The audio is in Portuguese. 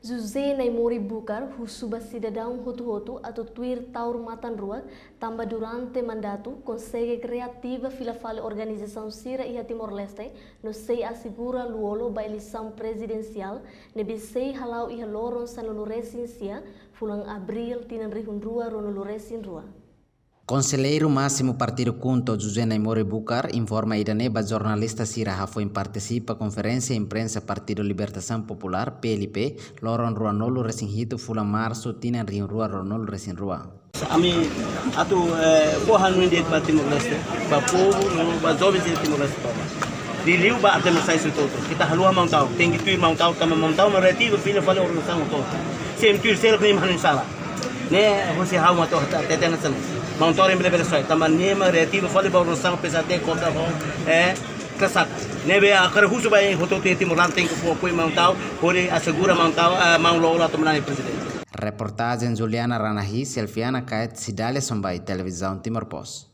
José Naimori Bucar, Husuba Cidadão Hotu atau Tuir Taur Matan Ruak, tambah durante mandato, consegue criativa filafale organização Sira e Timor-Leste, no sei assegura luolo ba eleição presidencial, nebe sei halau e haloron sa nuluresin sia, fulang abril tinan rihun rua ro nuluresin rua. Conselheiro máximo partido Kunto José Naimori Bucar informa idaneba jornalista Sira Hafoin participa conferência imprensa Partido Libertação Popular PLP loron rua nolu resin hito fula março tinan riun rua ronolu resin rua. Ami atu bohan mendet ba Timor-Leste ba povo ba jovens de Timor-Leste ba diliu ba até não sai todo kita halua mau tahu tinggi tu mau tahu tambah mau tahu mereti filho fala organização todo sempre ser que nem sala né você hau mau tahu até na sana mau tahu yang berbeda sai tambah nem mereti fala ba organização pesat de kota kesak nebe akar husu ba yang hoto Timor-Leste tem que pôr mau tahu pode assegura mau tahu mau lola teman presidente. Reportagem Juliana Ranahi, Selfiana Kaet, Sidália Sombai, Televisão Timor Post.